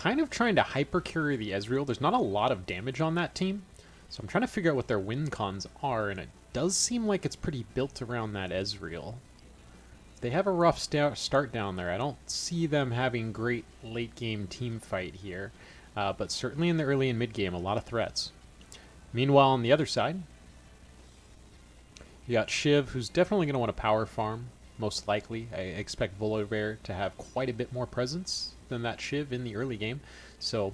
kind of trying to hyper-carry the Ezreal. There's not a lot of damage on that team, so I'm trying to figure out what their win cons are, and it does seem like it's pretty built around that Ezreal. They have a rough start down there. I don't see them having great late-game team fight here, but certainly in the early and mid-game, a lot of threats. Meanwhile, on the other side, you got Shiv, who's definitely going to want to power farm, most likely. I expect Volibear to have quite a bit more presence than that Shiv in the early game. So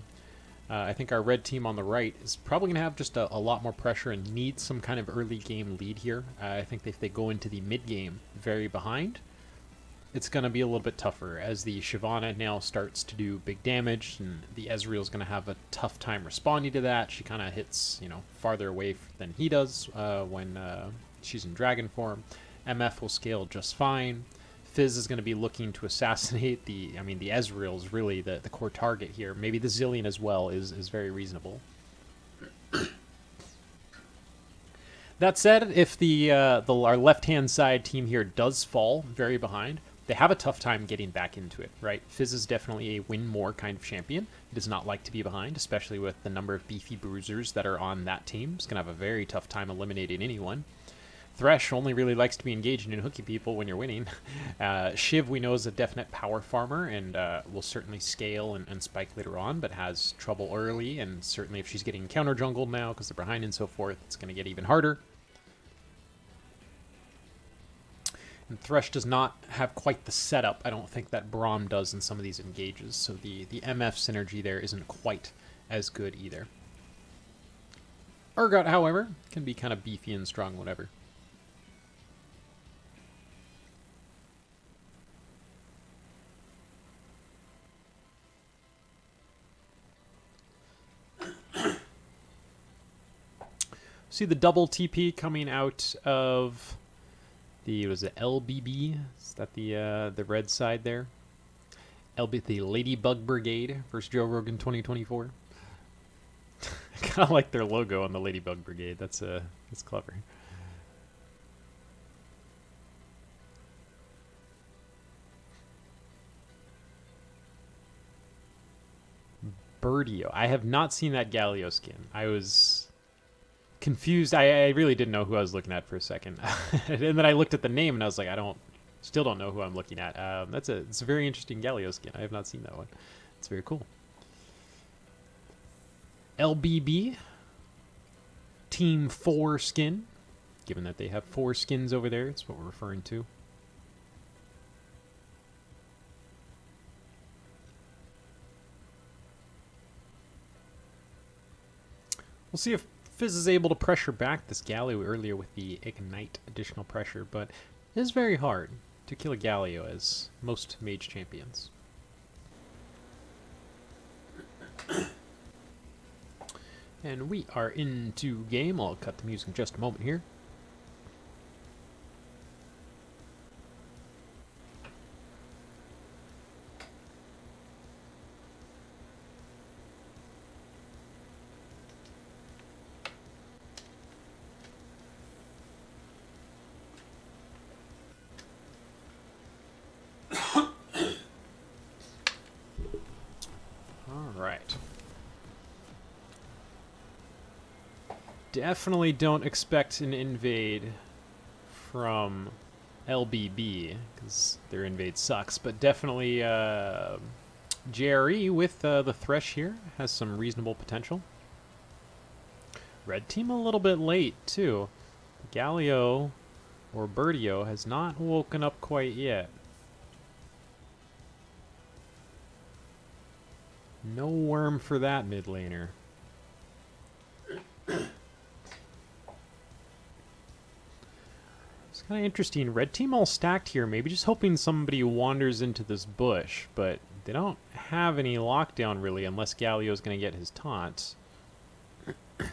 I think our red team on the right is probably going to have just a lot more pressure and need some kind of early game lead here. I think if they go into the mid game very behind, it's going to be a little bit tougher as the Shyvana now starts to do big damage, and the Ezreal is going to have a tough time responding to that. She kind of hits, farther away than he does when she's in dragon form. MF will scale just fine. Fizz is going to be looking to assassinate the Ezreal is really the core target here. Maybe the Zillion as well is very reasonable. That said, if our left-hand side team here does fall very behind, they have a tough time getting back into it, right? Fizz is definitely a win more kind of champion. He does not like to be behind, especially with the number of beefy bruisers that are on that team. He's going to have a very tough time eliminating anyone. Thresh only really likes to be engaging in hooking people when you're winning. Shiv, we know, is a definite power farmer and will certainly scale and spike later on, but has trouble early, and certainly if she's getting counter jungled now because they're behind and so forth, it's going to get even harder. And Thresh does not have quite the setup, I don't think, that Braum does in some of these engages, so the MF synergy there isn't quite as good either. Urgot, however, can be kind of beefy and strong, whatever. See the double TP coming out of was it LBB? Is that the red side there? The Ladybug Brigade versus Joe Rogan 2024. I kind of like their logo on the Ladybug Brigade. That's clever. Birdio. I have not seen that Galio skin. I was confused. I really didn't know who I was looking at for a second. And then I looked at the name and I was like, still don't know who I'm looking at. It's a very interesting Galio skin. I have not seen that one. It's very cool. LBB Team 4 skin. Given that they have 4 skins over there, it's what we're referring to. We'll see if Fizz is able to pressure back this Galio earlier with the Ignite additional pressure, but it is very hard to kill a Galio as most mage champions. And we are into game. I'll cut the music in just a moment here. Definitely don't expect an invade from LBB, because their invade sucks, but definitely JRE with the Thresh here has some reasonable potential. Red team a little bit late, too. Galio, or Birdio, has not woken up quite yet. No worm for that mid laner. It's kind of interesting. Red team all stacked here, maybe just hoping somebody wanders into this bush, but they don't have any lockdown really unless Galio's going to get his taunts. They're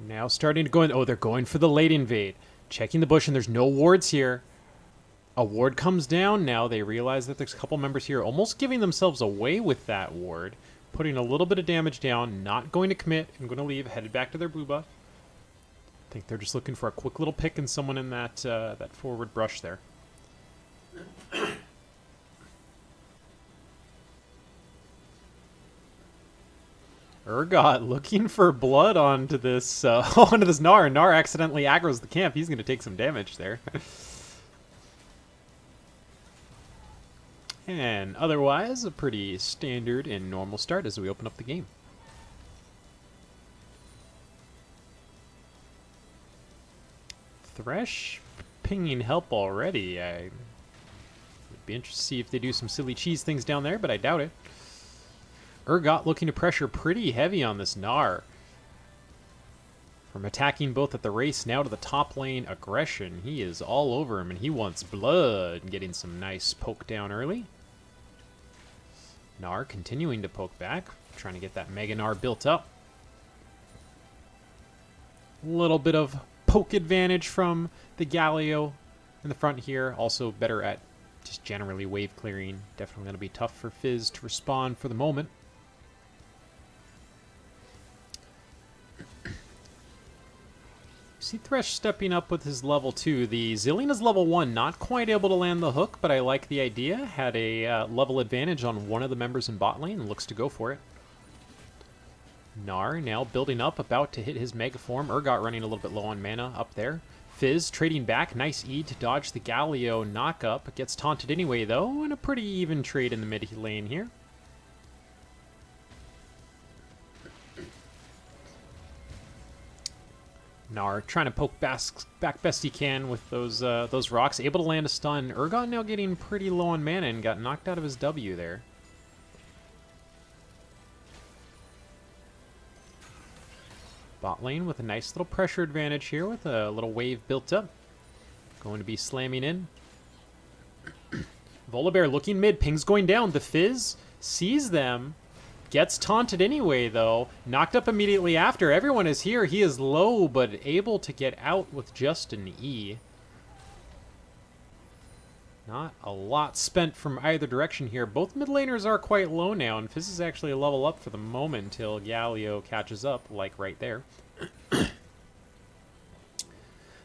now starting to go in. Oh, they're going for the late invade. Checking the bush, and there's no wards here. A ward comes down now. They realize that there's a couple members here almost giving themselves away with that ward. Putting a little bit of damage down, not going to commit, and going to leave, headed back to their blue buff. I think they're just looking for a quick little pick and someone in that that forward brush there. Urgot looking for blood onto this onto this Gnar. Gnar accidentally aggroes the camp. He's going to take some damage there. And otherwise, a pretty standard and normal start as we open up the game. Thresh pinging help already. I would be interested to see if they do some silly cheese things down there, but I doubt it. Urgot looking to pressure pretty heavy on this Gnar. From attacking both at the race now to the top lane aggression, he is all over him and he wants blood. Getting some nice poke down early. Gnar continuing to poke back, trying to get that Mega Gnar built up. A little bit of poke advantage from the Galio in the front here. Also better at just generally wave clearing. Definitely going to be tough for Fizz to respond for the moment. See Thresh stepping up with his level 2. The Zilean is level 1, not quite able to land the hook, but I like the idea. Had a level advantage on one of the members in bot lane and looks to go for it. Gnar now building up, about to hit his Mega Form. Urgot running a little bit low on mana up there. Fizz trading back, nice E to dodge the Galio knockup. Gets taunted anyway though, and a pretty even trade in the mid lane here. Gnar trying to poke back best he can with those rocks. Able to land a stun. Urgot now getting pretty low on mana and got knocked out of his W there. Bot lane with a nice little pressure advantage here with a little wave built up. Going to be slamming in. Volibear looking mid. Ping's going down. The Fizz sees them. Gets taunted anyway, though. Knocked up immediately after. Everyone is here. He is low, but able to get out with just an E. Not a lot spent from either direction here. Both mid laners are quite low now, and Fizz is actually a level up for the moment until Galio catches up, like right there.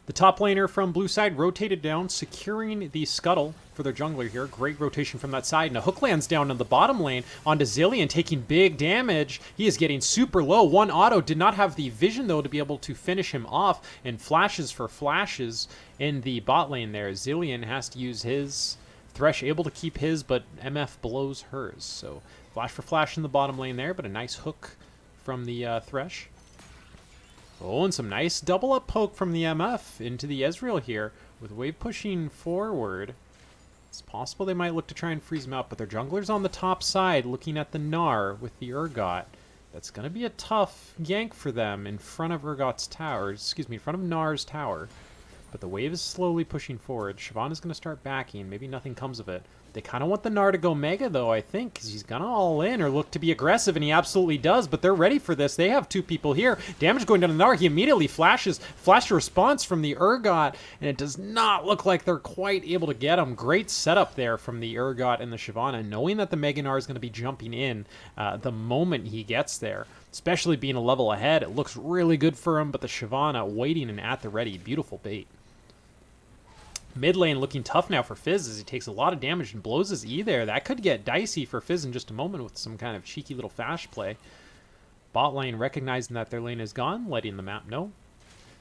The top laner from blue side rotated down, securing the scuttle for their jungler here. Great rotation from that side. And a hook lands down in the bottom lane onto Zilean, taking big damage. He is getting super low. One auto did not have the vision, though, to be able to finish him off. And flashes for flashes in the bot lane there. Zilean has to use his. Thresh able to keep his, but MF blows hers. So flash for flash in the bottom lane there, but a nice hook from the Thresh. Oh, and some nice double up poke from the MF into the Ezreal here with wave pushing forward. It's possible they might look to try and freeze him out, but their jungler's on the top side looking at the Gnar with the Urgot. That's going to be a tough gank for them in front of Urgot's tower, excuse me, in front of Gnar's tower. But the wave is slowly pushing forward. Siobhan is going to start backing. Maybe nothing comes of it. They kind of want the Gnar to go Mega, though, I think, because he's going to all in or look to be aggressive, and he absolutely does, but they're ready for this. They have two people here. Damage going down to Gnar. He immediately flashes. Flash response from the Urgot, and it does not look like they're quite able to get him. Great setup there from the Urgot and the Shyvana, knowing that the Mega Gnar is going to be jumping in the moment he gets there. Especially being a level ahead. It looks really good for him, but the Shyvana waiting and at the ready. Beautiful bait. Mid lane looking tough now for Fizz as he takes a lot of damage and blows his E there. That could get dicey for Fizz in just a moment with some kind of cheeky little flash play. Bot lane recognizing that their lane is gone, letting the map know.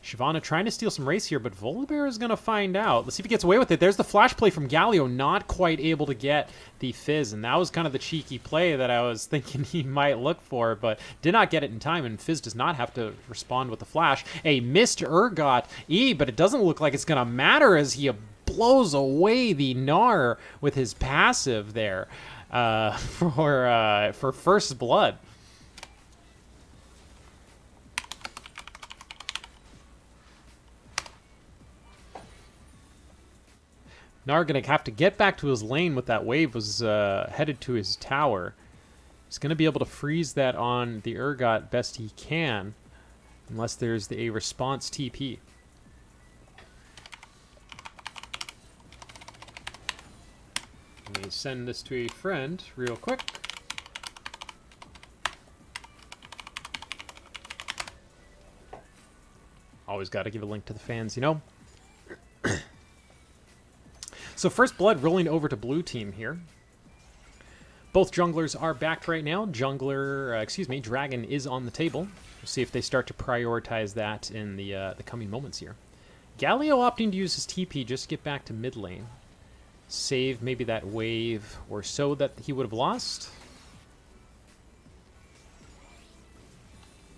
Shyvana trying to steal some race here, but Volibear is going to find out. Let's see if he gets away with it. There's the flash play from Galio, not quite able to get the Fizz, and that was kind of the cheeky play that I was thinking he might look for, but did not get it in time, and Fizz does not have to respond with the flash. A missed Urgot E, but it doesn't look like it's going to matter as he blows away the Gnar with his passive there for first blood. Gnar going to have to get back to his lane with that wave was headed to his tower. He's going to be able to freeze that on the Urgot best he can, unless there's a response TP. Let me send this to a friend real quick. Always got to give a link to the fans, you know? So first blood rolling over to blue team here. Both junglers are backed right now. Dragon is on the table. We'll see if they start to prioritize that in the coming moments here. Galio opting to use his TP just to get back to mid lane. Save maybe that wave or so that he would have lost.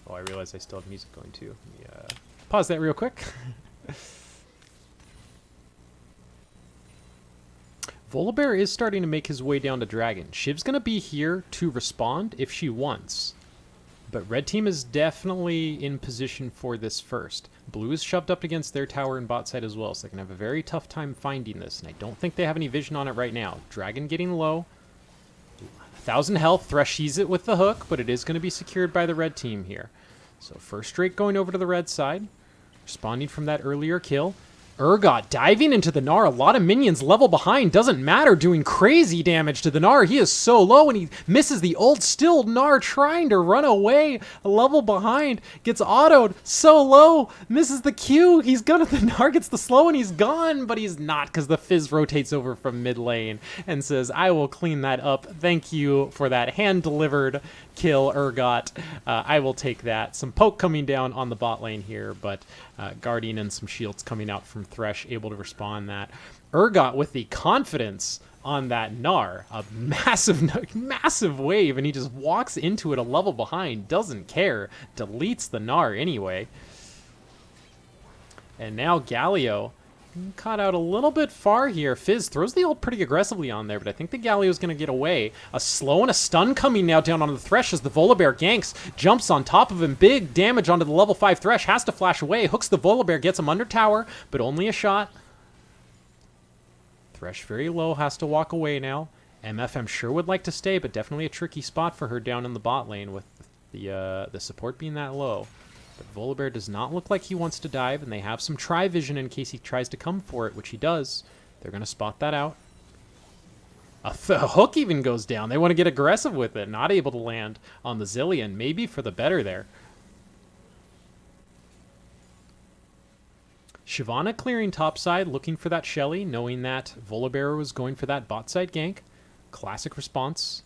Oh, I realize I still have music going too. Let me pause that real quick. Volibear is starting to make his way down to Dragon. Shiv's going to be here to respond if she wants. But red team is definitely in position for this first. Blue is shoved up against their tower and bot side as well, so they can have a very tough time finding this. And I don't think they have any vision on it right now. Dragon getting low. 1,000 health. Thresh sees it with the hook, but it is going to be secured by the red team here. So first Drake going over to the red side. Responding from that earlier kill. Urgot diving into the Gnar. A lot of minions level behind. Doesn't matter. Doing crazy damage to the Gnar. He is so low and he misses the ult. Still Gnar trying to run away. A level behind. Gets autoed. So low. Misses the Q. He's gonna. The Gnar gets the slow and he's gone. But he's not because the Fizz rotates over from mid lane and says, I will clean that up. Thank you for that hand-delivered kill, Urgot. I will take that. Some poke coming down on the bot lane here, but Guardian and some shields coming out from Thresh, able to respond that. Urgot with the confidence on that Gnar, a massive wave, and he just walks into it a level behind, doesn't care, deletes the Gnar anyway. And now Galio caught out a little bit far here. Fizz throws the ult pretty aggressively on there, but I think the Galio's going to get away. A slow and a stun coming now down onto the Thresh as the Volibear ganks, jumps on top of him. Big damage onto the level 5 Thresh, has to flash away, hooks the Volibear, gets him under tower, but only a shot. Thresh very low, has to walk away now. MF I'm sure would like to stay, but definitely a tricky spot for her down in the bot lane with the support being that low. But Volibear does not look like he wants to dive, and they have some tri-vision in case he tries to come for it, which he does. They're going to spot that out. A hook even goes down. They want to get aggressive with it. Not able to land on the Zilean. Maybe for the better there. Shyvana clearing topside, looking for that Shelly, knowing that Volibear was going for that bot side gank. Classic response.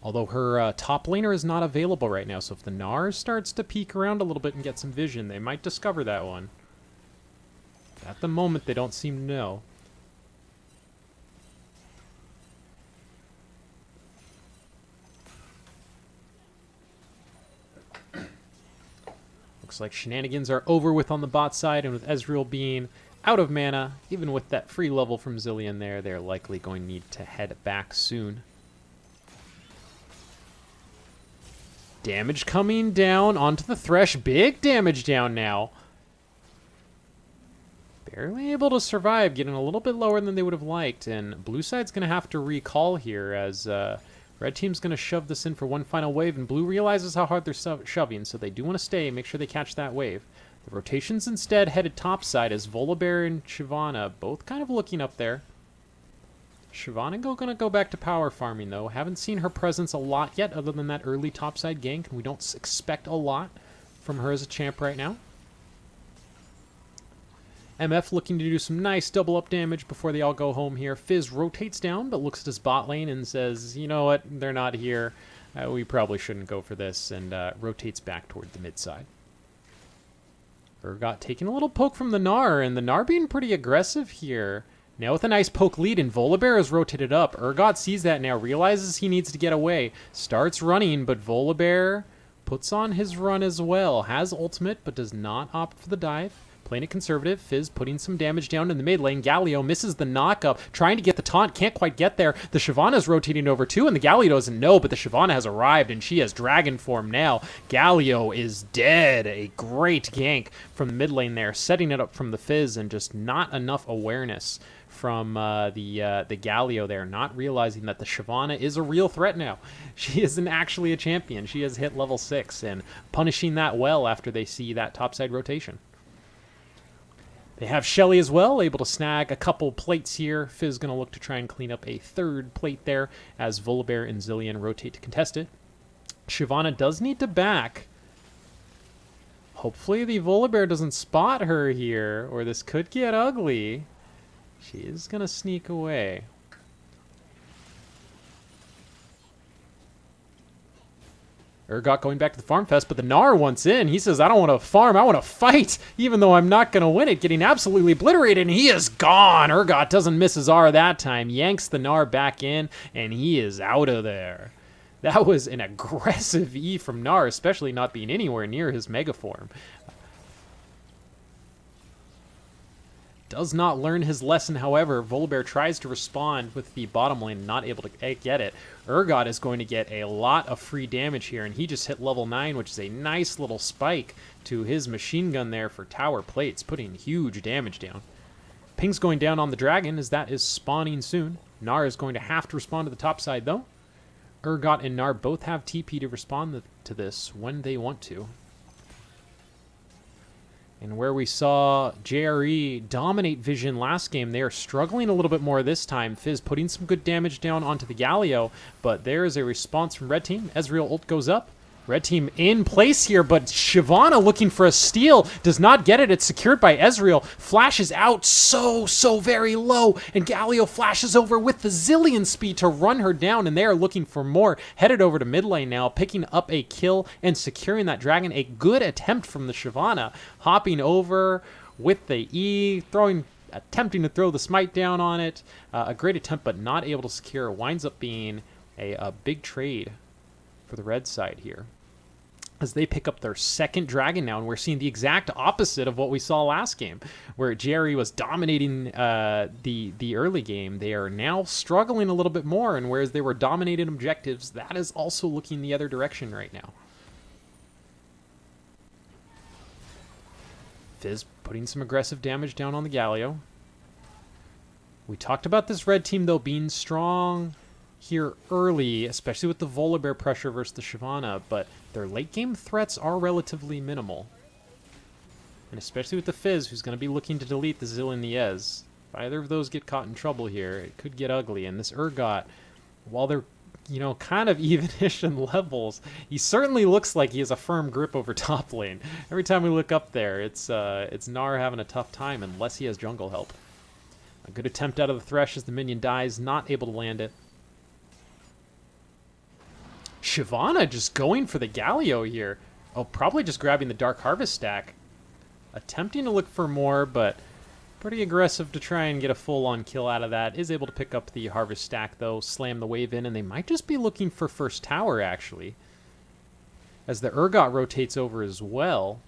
Although her top laner is not available right now, so if the Gnar starts to peek around a little bit and get some vision, they might discover that one. At the moment, they don't seem to know. Looks like shenanigans are over with on the bot side, and with Ezreal being out of mana, even with that free level from Zilean there, they're likely going to need to head back soon. Damage coming down onto the Thresh. Big damage down now. Barely able to survive, getting a little bit lower than they would have liked. And blue side's going to have to recall here as red team's going to shove this in for one final wave. And blue realizes how hard they're shoving, so they do want to stay, make sure they catch that wave. The rotations instead headed topside as Volibear and Shyvana both kind of looking up there. Shyvana going to go back to power farming, though. Haven't seen her presence a lot yet, other than that early topside gank, and we don't expect a lot from her as a champ right now. MF looking to do some nice double-up damage before they all go home here. Fizz rotates down, but looks at his bot lane and says, you know what, they're not here. We probably shouldn't go for this, and rotates back toward the mid side. Urgot taking a little poke from the Gnar, and the Gnar being pretty aggressive here. Now with a nice poke lead, and Volibear is rotated up. Urgot sees that now, realizes he needs to get away. Starts running, but Volibear puts on his run as well. Has ultimate, but does not opt for the dive. Playing it conservative. Fizz putting some damage down in the mid lane. Galio misses the knock-up, trying to get the taunt. Can't quite get there. The Shyvana's rotating over too, and the Galio doesn't know, but the Shyvana has arrived, and she has dragon form now. Galio is dead. A great gank from the mid lane there, setting it up from the Fizz, and just not enough awareness from the Galio there, not realizing that the Shyvana is a real threat now. She isn't actually a champion. She has hit level 6 and punishing that well after they see that topside rotation. They have Shelly as well, able to snag a couple plates here. Fizz going to look to try and clean up a third plate there as Volibear and Zilean rotate to contest it. Shyvana does need to back. Hopefully the Volibear doesn't spot her here, or this could get ugly. She is going to sneak away. Urgot going back to the Farm Fest, but the Gnar wants in. He says, I don't want to farm, I want to fight, even though I'm not going to win it. Getting absolutely obliterated, and he is gone. Urgot doesn't miss his R that time. Yanks the Gnar back in, and he is out of there. That was an aggressive E from Gnar, especially not being anywhere near his Mega Form. Does not learn his lesson, however. Volibear tries to respond with the bottom lane, not able to get it. Urgot is going to get a lot of free damage here, and he just hit level 9, which is a nice little spike to his machine gun there for tower plates, putting huge damage down. Ping's going down on the dragon, as that is spawning soon. Gnar is going to have to respond to the top side, though. Urgot and Gnar both have TP to respond to this when they want to. And where we saw JRE dominate Vision last game, they are struggling a little bit more this time. Fizz putting some good damage down onto the Galio, but there is a response from Red Team. Ezreal ult goes up. Red Team in place here, but Shyvana looking for a steal. Does not get it. It's secured by Ezreal. Flashes out so very low, and Galio flashes over with the zillion speed to run her down, and they are looking for more. Headed over to mid lane now, picking up a kill and securing that dragon. A good attempt from the Shyvana. Hopping over with the E, attempting to throw the smite down on it. A great attempt, but not able to secure. Winds up being a big trade for the red side here, as they pick up their second dragon now, and we're seeing the exact opposite of what we saw last game, where Jerry was dominating the early game. They are now struggling a little bit more, and whereas they were dominating objectives, that is also looking the other direction right now. Fizz putting some aggressive damage down on the Galio. We talked about this red team, though, being strong here early, especially with the Volibear pressure versus the Shyvana, but their late game threats are relatively minimal. And especially with the Fizz, who's going to be looking to delete the Zill and the Ez. If either of those get caught in trouble here, it could get ugly. And this Urgot, while they're, kind of evenish in levels, he certainly looks like he has a firm grip over top lane. Every time we look up there, it's Gnar having a tough time unless he has jungle help. A good attempt out of the Thresh as the minion dies, not able to land it. Shyvana just going for the Galio here. Oh, probably just grabbing the Dark Harvest stack. Attempting to look for more, but pretty aggressive to try and get a full-on kill out of that. Is able to pick up the Harvest stack, though. Slam the wave in, and they might just be looking for first tower, actually. As the Urgot rotates over as well.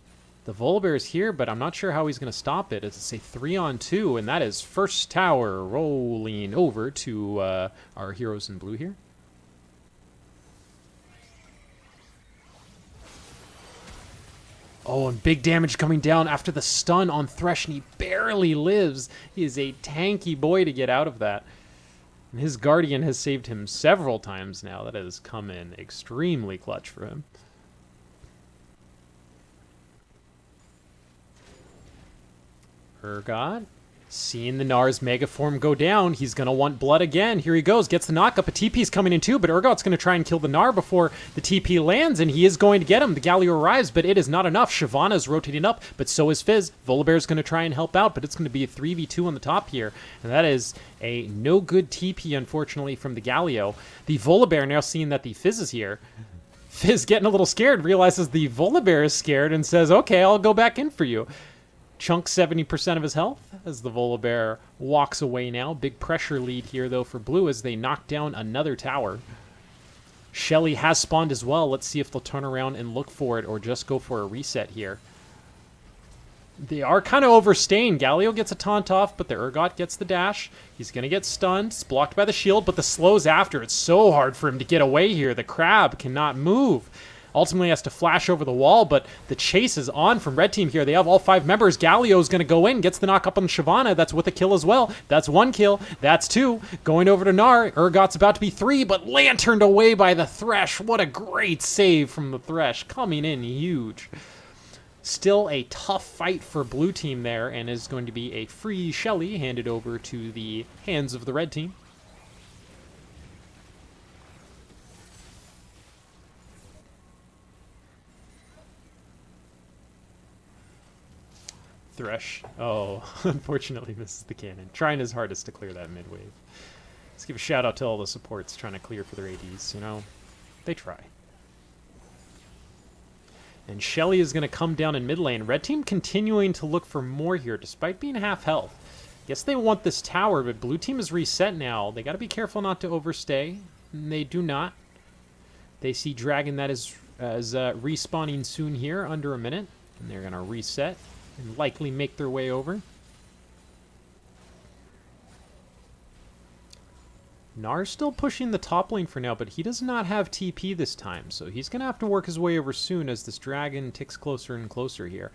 The Volibear is here, but I'm not sure how he's going to stop it. It's a 3-on-2, and that is first tower rolling over to our heroes in blue here. Oh, and big damage coming down after the stun on Thresh, and he barely lives. He is a tanky boy to get out of that. And his Guardian has saved him several times now. That has come in extremely clutch for him. Urgot, seeing the Gnar's Mega Form go down, he's going to want blood again. Here he goes, gets the knock-up. A TP's coming in too, but Urgot's going to try and kill the Gnar before the TP lands, and he is going to get him. The Galio arrives, but it is not enough. Shyvana's rotating up, but so is Fizz. Volibear's going to try and help out, but it's going to be a 3v2 on the top here, and that is a no-good TP, unfortunately, from the Galio. The Volibear, now seeing that the Fizz is here, Fizz getting a little scared, realizes the Volibear is scared, and says, okay, I'll go back in for you. Chunks 70% of his health as the Volibear walks away now. Big pressure lead here, though, for blue as they knock down another tower. Shelly has spawned as well. Let's see if they'll turn around and look for it or just go for a reset here. They are kind of overstaying. Galio gets a taunt off, but the Urgot gets the dash. He's going to get stunned. It's blocked by the shield, but the slow's after. It's so hard for him to get away here. The crab cannot move. Ultimately has to flash over the wall, but the chase is on from Red Team here. They have all 5 members. Galio's going to go in, gets the knock up on Shyvana. That's with a kill as well. That's 1 kill. That's 2. Going over to Gnar. Urgot's about to be 3, but lanterned away by the Thresh. What a great save from the Thresh. Coming in huge. Still a tough fight for blue team there, and is going to be a free Shelly handed over to the hands of the red team. Thresh. Oh, unfortunately misses the cannon. Trying his hardest to clear that mid wave. Let's give a shout out to all the supports trying to clear for their ADs, you know. They try. And Shelly is going to come down in mid lane. Red team continuing to look for more here, despite being half health. Guess they want this tower, but blue team is reset now. They got to be careful not to overstay. And they do not. They see Dragon that is respawning soon here, under a minute. And they're going to reset and likely make their way over. Nar's still pushing the top lane for now, but he does not have TP this time, so he's going to have to work his way over soon as this dragon ticks closer and closer here.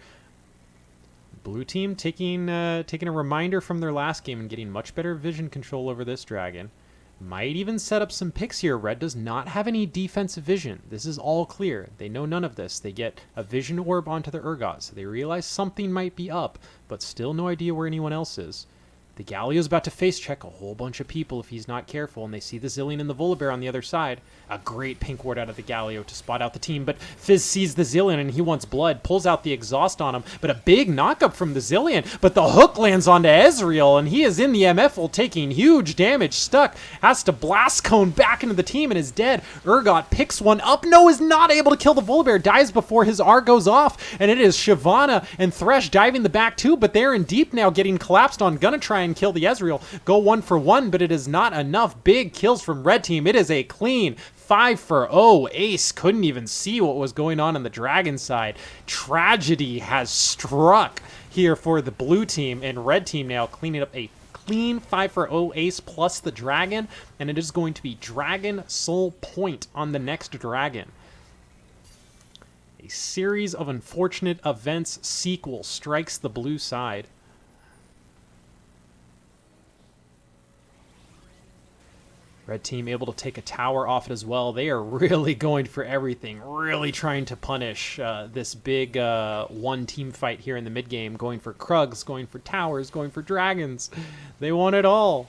Blue team taking a reminder from their last game and getting much better vision control over this dragon. Might even set up some picks here. Red does not have any defensive vision. This is all clear. They know none of this. They get a vision orb onto the Urgot, so they realize something might be up, but still no idea where anyone else is. The Galio's about to face check a whole bunch of people if he's not careful, and they see the Zillion and the Volibear on the other side. A great pink ward out of the Galio to spot out the team, but Fizz sees the Zillion and he wants blood, pulls out the exhaust on him, but a big knockup from the Zillion, but the hook lands onto Ezreal, and he is in the MF ult taking huge damage, stuck, has to blast cone back into the team and is dead. Urgot picks one up, no, is not able to kill the Volibear, dies before his R goes off, and it is Shyvana and Thresh diving the back too, but they're in deep now, getting collapsed on, gonna try and kill the Ezreal, go 1 for 1, but it is not enough. Big kills from red team. It is a clean 5-0. Ace couldn't even see what was going on the dragon side. Tragedy has struck here for the blue team, and red team now cleaning up a clean 5-0 ace plus the dragon, and it is going to be dragon soul point on the next dragon. A series of unfortunate events sequel strikes the blue side. Red team able to take a tower off it as well. They are really going for everything, really trying to punish this big one team fight here in the mid game, going for Krugs, going for towers, going for dragons. They want it all.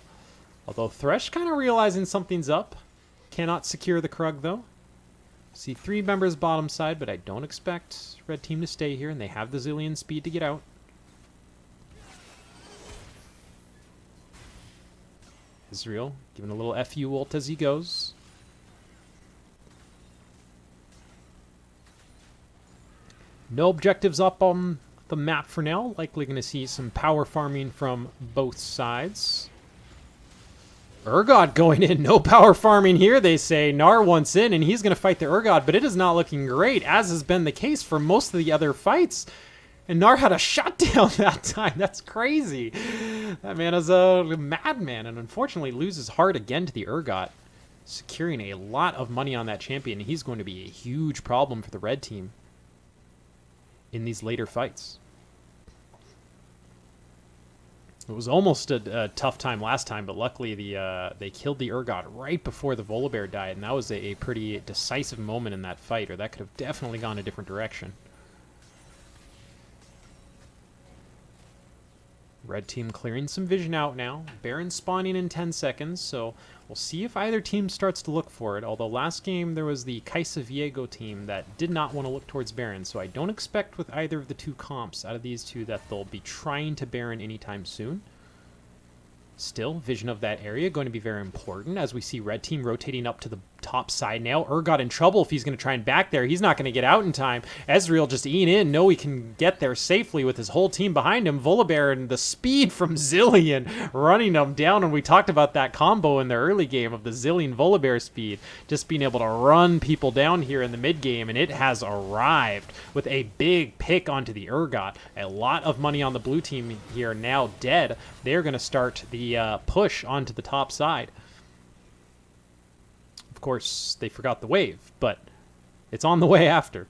Although Thresh kind of realizing something's up. Cannot secure the Krug though. See 3 members bottom side, but I don't expect red team to stay here, and they have the Zillion speed to get out. Ezreal giving a little FU ult as he goes. No objectives up on the map for now. Likely going to see some power farming from both sides. Urgot going in. No power farming here, they say. Gnar wants in, and he's going to fight the Urgot, but it is not looking great, as has been the case for most of the other fights. And Gnar had a shutdown that time. That's crazy. That man is a madman, and unfortunately loses hard again to the Urgot, securing a lot of money on that champion. He's going to be a huge problem for the red team in these later fights. It was almost a tough time last time, but luckily they killed the Urgot right before the Volibear died, and that was a pretty decisive moment in that fight, or that could have definitely gone a different direction. Red team clearing some vision out now. Baron spawning in 10 seconds, so we'll see if either team starts to look for it. Although last game there was the Kaisa Viego team that did not want to look towards Baron, so I don't expect with either of the two comps out of these two that they'll be trying to Baron anytime soon. Still, vision of that area going to be very important as we see red team rotating up to the top side now. Urgot in trouble if he's going to try and back there. He's not going to get out in time. Ezreal just eating in. No, he can get there safely with his whole team behind him. Volibear and the speed from Zillion running them down. And we talked about that combo in the early game of the Zillion Volibear speed. Just being able to run people down here in the mid game. And it has arrived with a big pick onto the Urgot. A lot of money on the blue team here now dead. They're going to start the push onto the top side. Of course, they forgot the wave, but it's on the way after.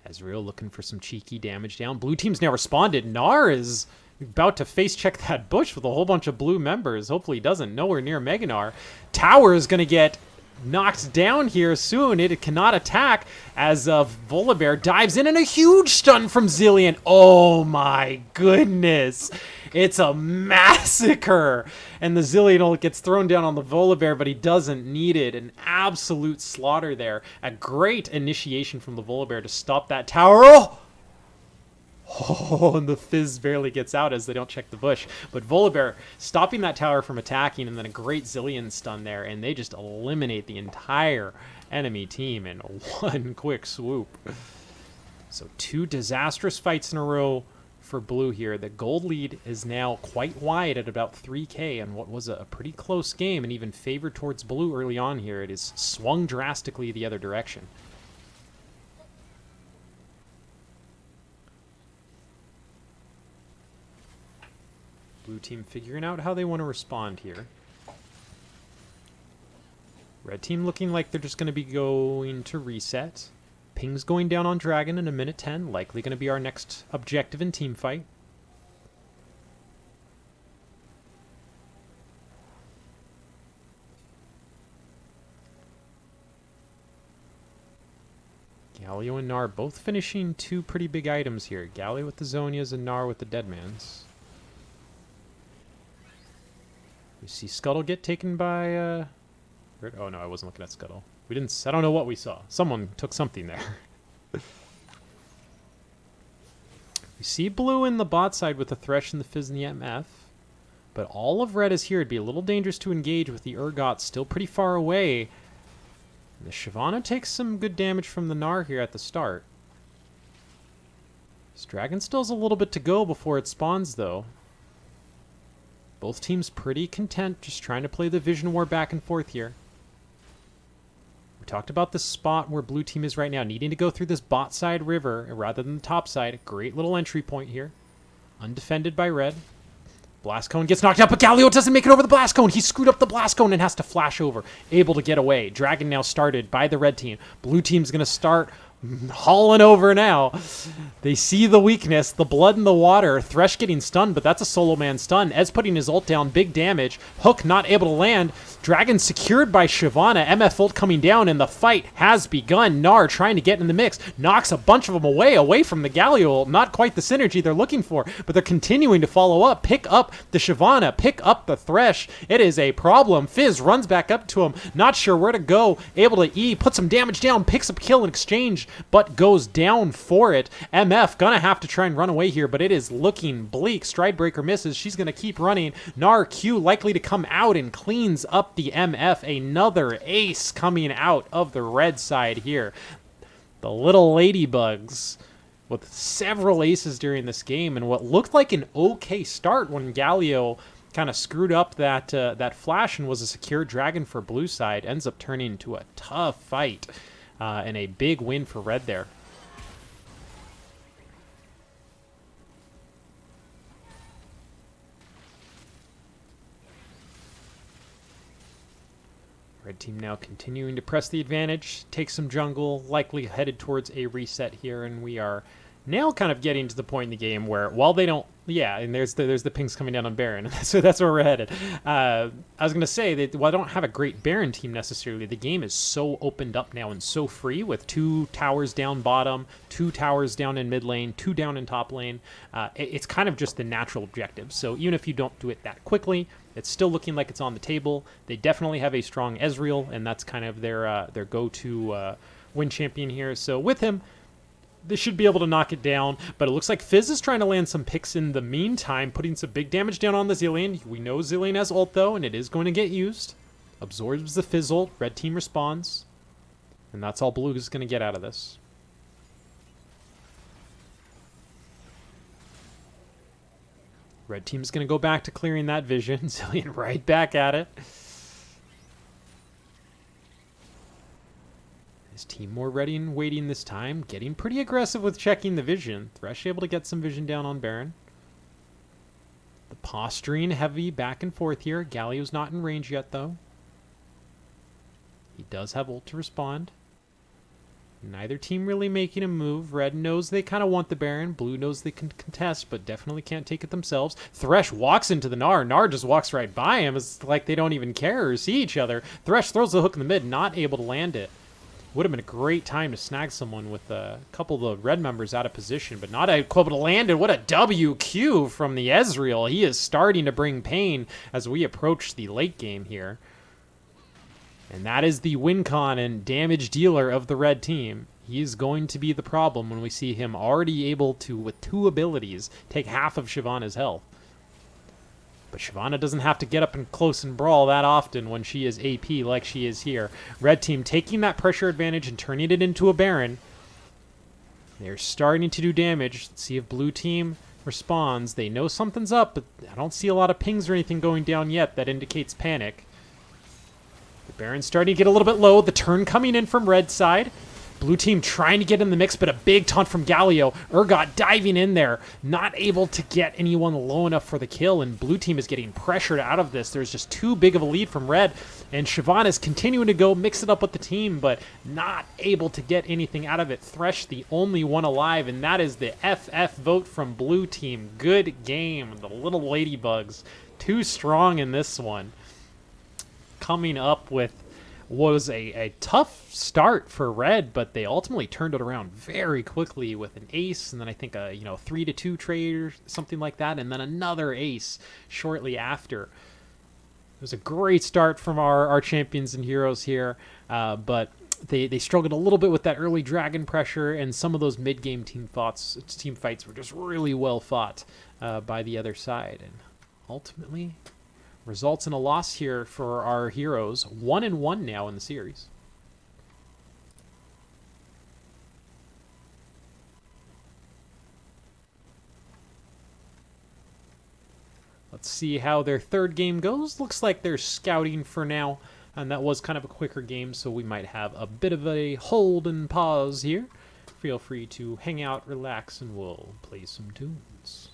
Ezreal looking for some cheeky damage down. Blue team's now responded. Gnar is about to face check that bush with a whole bunch of blue members. Hopefully he doesn't. Nowhere near Mega Gnar. Tower is going to get knocked down here soon. It cannot attack as Volibear dives in, and a huge stun from Zillion. Oh my goodness. It's a massacre. And the Zillion ult gets thrown down on the Volibear, but he doesn't need it. An absolute slaughter there. A great initiation from the Volibear to stop that tower. Oh, and the Fizz barely gets out as they don't check the bush. But Volibear stopping that tower from attacking, and then a great Zillion stun there, and they just eliminate the entire enemy team in one quick swoop. So 2 disastrous fights in a row for blue here. The gold lead is now quite wide at about 3k, and what was a pretty close game and even favored towards blue early on here. It is swung drastically the other direction. Blue team figuring out how they want to respond here. Red team looking like they're just going to be going to reset. Ping's going down on Dragon in a minute 10. Likely going to be our next objective in team fight. Galio and Gnar both finishing 2 pretty big items here. Galio with the Zonias and Gnar with the Deadmans. You see Scuttle get taken by, oh no, I wasn't looking at Scuttle. We didn't, I don't know what we saw. Someone took something there. We see blue in the bot side with the Thresh and the Fizz and the MF. But all of red is here. It'd be a little dangerous to engage with the Urgot still pretty far away. And the Shyvana takes some good damage from the Gnar here at the start. This Dragon still has a little bit to go before it spawns, though. Both teams pretty content, just trying to play the Vision War back and forth here. We talked about the spot where blue team is right now, needing to go through this bot side river rather than the top side. Great little entry point here. Undefended by red. Blast Cone gets knocked out, but Galio doesn't make it over the Blast Cone. He screwed up the Blast Cone and has to flash over. Able to get away. Dragon now started by the red team. Blue team's going to start hauling over now. They see the weakness, the blood in the water. Thresh getting stunned, but that's a solo man stun. Ez putting his ult down, big damage. Hook not able to land. Dragon secured by Shyvana. MF ult coming down, and the fight has begun. Gnar trying to get in the mix. Knocks a bunch of them away from the Galio ult. Not quite the synergy they're looking for, but they're continuing to follow up. Pick up the Shyvana. Pick up the Thresh. It is a problem. Fizz runs back up to him. Not sure where to go. Able to E. Put some damage down. Picks up kill in exchange, but goes down for it. MF gonna have to try and run away here, but it is looking bleak. Stridebreaker misses. She's gonna keep running. Gnar Q likely to come out and cleans up the MF. Another ace coming out of the red side here. The little ladybugs with several aces during this game, and what looked like an okay start when Galio kind of screwed up that that flash and was a secure Dragon for blue side, ends up turning into a tough fight. And a big win for red there. Red team now continuing to press the advantage, take some jungle, likely headed towards a reset here, and we are now kind of getting to the point in the game where, while they don't, yeah, and there's the pings coming down on Baron, so that's where we're headed. I was going to say that while I don't have a great Baron team necessarily, the game is so opened up now and so free with 2 towers down bottom, 2 towers down in mid lane, 2 down in top lane. It's kind of just the natural objective, so even if you don't do it that quickly, it's still looking like it's on the table. They definitely have a strong Ezreal, and that's kind of their go-to win champion here, so with him, they should be able to knock it down, but it looks like Fizz is trying to land some picks in the meantime, putting some big damage down on the Zillion. We know Zillion has ult, though, and it is going to get used. Absorbs the Fizz ult. Red team responds. And that's all blue is going to get out of this. Red team's going to go back to clearing that vision. Zillion right back at it. His team more ready and waiting this time, getting pretty aggressive with checking the vision. Thresh able to get some vision down on Baron. The posturing heavy back and forth here. Galio's not in range yet, though. He does have ult to respond. Neither team really making a move. Red knows they kind of want the Baron. Blue knows they can contest, but definitely can't take it themselves. Thresh walks into the Gnar. Gnar just walks right by him. It's like they don't even care or see each other. Thresh throws the hook in the mid, not able to land it. Would have been a great time to snag someone with a couple of the red members out of position, but not able to land it. What a WQ from the Ezreal. He is starting to bring pain as we approach the late game here. And that is the win con and damage dealer of the red team. He's going to be the problem when we see him already able to, with 2 abilities, take half of Shyvana's health. But Shyvana doesn't have to get up and close and brawl that often when she is AP like she is here. Red team taking that pressure advantage and turning it into a Baron. They're starting to do damage. Let's see if blue team responds. They know something's up, but I don't see a lot of pings or anything going down yet that indicates panic. The Baron's starting to get a little bit low. The turn coming in from red side. Blue team trying to get in the mix, but a big taunt from Galio. Urgot diving in there, not able to get anyone low enough for the kill, and blue team is getting pressured out of this. There's just too big of a lead from red, and Shyvana is continuing to go mix it up with the team, but not able to get anything out of it. Thresh the only one alive, and that is the FF vote from blue team. Good game. The little ladybugs, too strong in this one. Coming up with was a tough start for red, but they ultimately turned it around very quickly with an ace, and then I think a 3-2 trade or something like that, and then another ace shortly after. It was a great start from our champions and heroes here, but they struggled a little bit with that early dragon pressure, and some of those mid-game team fights were just really well fought by the other side, and ultimately results in a loss here for our heroes. 1-1 now in the series. Let's see how their third game goes. Looks like they're scouting for now, and that was kind of a quicker game, so we might have a bit of a hold and pause here. Feel free to hang out, relax, and we'll play some tunes.